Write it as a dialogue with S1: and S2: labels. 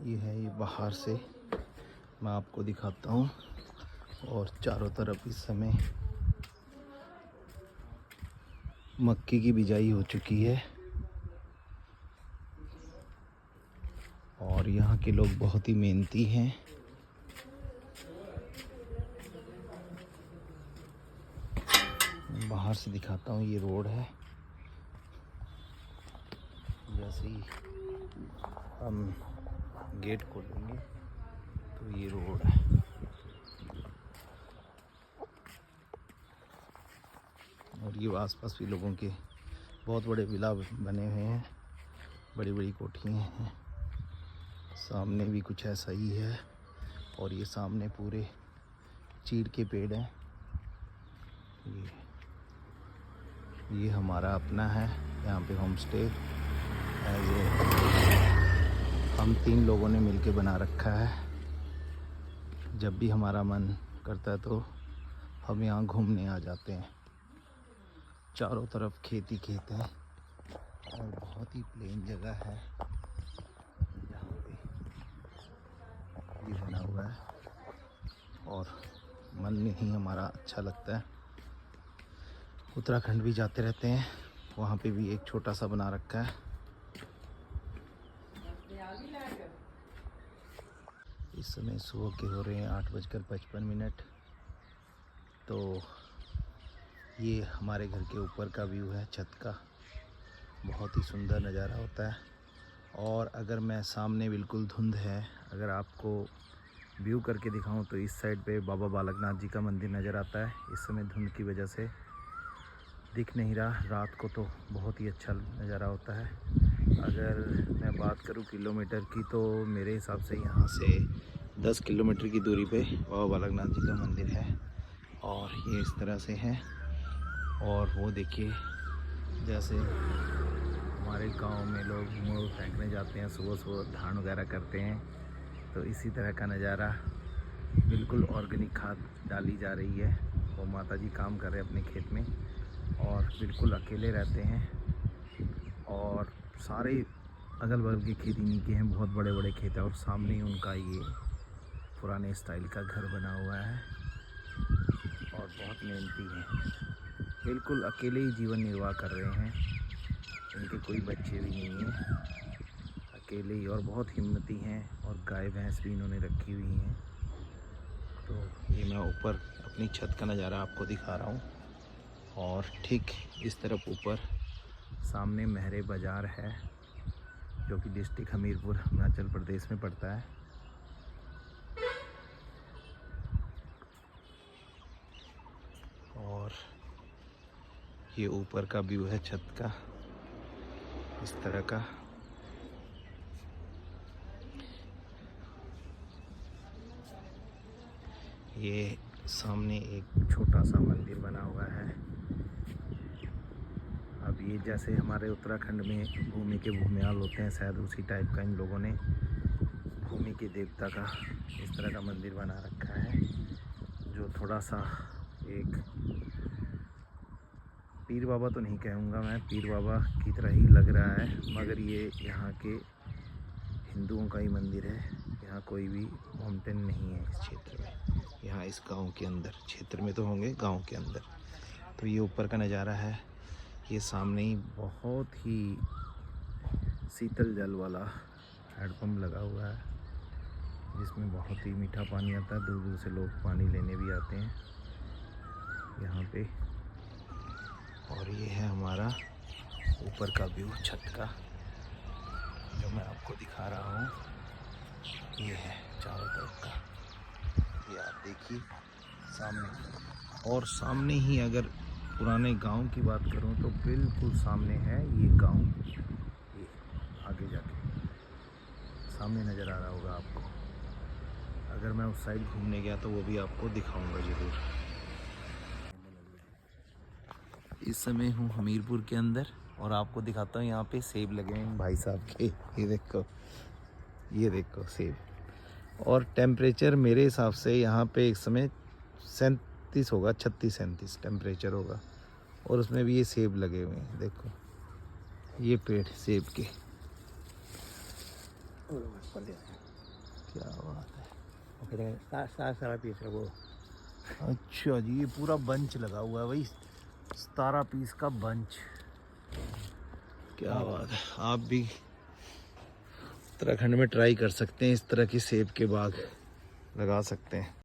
S1: ये है, ये बाहर से मैं आपको दिखाता हूँ। और चारों तरफ इस समय मक्के की बिजाई हो चुकी है और यहाँ के लोग बहुत ही मेहनती हैं। बाहर से दिखाता हूँ, ये रोड है। जैसे ही हम गेट खोलेंगे तो ये रोड है। और ये आसपास भी लोगों के बहुत बड़े विला बने हुए हैं, बड़ी बड़ी कोठियाँ हैं। सामने भी कुछ ऐसा ही है और ये सामने पूरे चीड़ के पेड़ हैं। ये हमारा अपना है, यहाँ पे होम स्टे है। हम 3 लोगों ने मिलके बना रखा है। जब भी हमारा मन करता है तो हम यहाँ घूमने आ जाते हैं। चारों तरफ खेत ही खेत है और बहुत ही प्लेन जगह है। यहाँ पे ये बना हुआ है और मन में ही हमारा अच्छा लगता है। उत्तराखंड भी जाते रहते हैं, वहाँ पे भी एक छोटा सा बना रखा है। इस समय सुबह के हो रहे हैं 8:55। तो ये हमारे घर के ऊपर का व्यू है, छत का। बहुत ही सुंदर नज़ारा होता है। और अगर मैं सामने बिल्कुल धुंध है, अगर आपको व्यू करके दिखाऊं तो इस साइड पे बाबा बालकनाथ जी का मंदिर नज़र आता है। इस समय धुंध की वजह से दिख नहीं रहा, रात को तो बहुत ही अच्छा नज़ारा होता है। अगर मैं बात करूं किलोमीटर की तो मेरे हिसाब से यहाँ से 10 किलोमीटर की दूरी पे बाबा बालकनाथ जी का मंदिर है। और ये इस तरह से है। और वो देखिए, जैसे हमारे गांव में लोग मोर फेंकने जाते हैं, सुबह सुबह धान वगैरह करते हैं, तो इसी तरह का नज़ारा। बिल्कुल ऑर्गेनिक खाद डाली जा रही है। वो माता जी काम कर रहे हैं अपने खेत में और बिल्कुल अकेले रहते हैं। और सारे अगल बगल की खेती इन्हीं के हैं, बहुत बड़े बड़े खेत हैं। और सामने ही उनका ये पुराने स्टाइल का घर बना हुआ है और बहुत मेहनती हैं। बिल्कुल अकेले ही जीवन निर्वाह कर रहे हैं। इनके कोई बच्चे भी नहीं हैं, अकेले ही। और बहुत हिम्मती हैं। और गाय भैंस भी इन्होंने रखी हुई हैं। तो ये मैं ऊपर अपनी छत का नज़ारा आपको दिखा रहा हूँ। और ठीक इस तरफ ऊपर सामने महरे बाज़ार है, जो कि डिस्ट्रिक्ट हमीरपुर हिमाचल प्रदेश में पड़ता है। और ये ऊपर का व्यू है छत का, इस तरह का। ये सामने एक छोटा सा मंदिर बना हुआ है। अब ये जैसे हमारे उत्तराखंड में भूमि के भूमियाल होते हैं, शायद उसी टाइप का इन लोगों ने भूमि के देवता का इस तरह का मंदिर बना रखा है, जो थोड़ा सा एक पीर बाबा तो नहीं कहूँगा मैं, पीर बाबा की तरह ही लग रहा है। मगर ये यहाँ के हिंदुओं का ही मंदिर है। यहाँ कोई भी माउंटेन नहीं है इस क्षेत्र में, यहाँ इस गांव के अंदर। क्षेत्र में तो होंगे, गांव के अंदर। तो ये ऊपर का नज़ारा है। ये सामने ही बहुत ही शीतल जल वाला हैंडपम्प लगा हुआ है, जिसमें बहुत ही मीठा पानी आता है। दूर दूर से लोग पानी लेने भी आते हैं यहाँ पे। और ये है हमारा ऊपर का व्यू छत का, जो मैं आपको दिखा रहा हूँ। ये है चारों तरफ का, ये आप देखिए सामने। और सामने ही अगर पुराने गांव की बात करूं तो बिल्कुल सामने है ये गांव। ये आगे जाके सामने नज़र आ रहा होगा आपको। अगर मैं उस साइड घूमने गया तो वो भी आपको दिखाऊंगा ज़रूर। इस समय हूँ हमीरपुर के अंदर और आपको दिखाता हूँ यहाँ पे सेब लगे हैं भाई साहब के। ये देखो सेब। और टेम्परेचर मेरे हिसाब से यहाँ पे इस समय 37 होगा, 36-37 टेम्परेचर होगा। और उसमें भी ये सेब लगे हुए हैं, देखो ये पेड़ सेब के। क्या बात है।
S2: सारा पीस है वो।
S1: अच्छा जी, ये पूरा बंच लगा हुआ है भाई, 17 पीस का बंच। क्या बात है। आप भी उत्तराखंड में ट्राई कर सकते हैं, इस तरह की सेब के बाग लगा सकते हैं।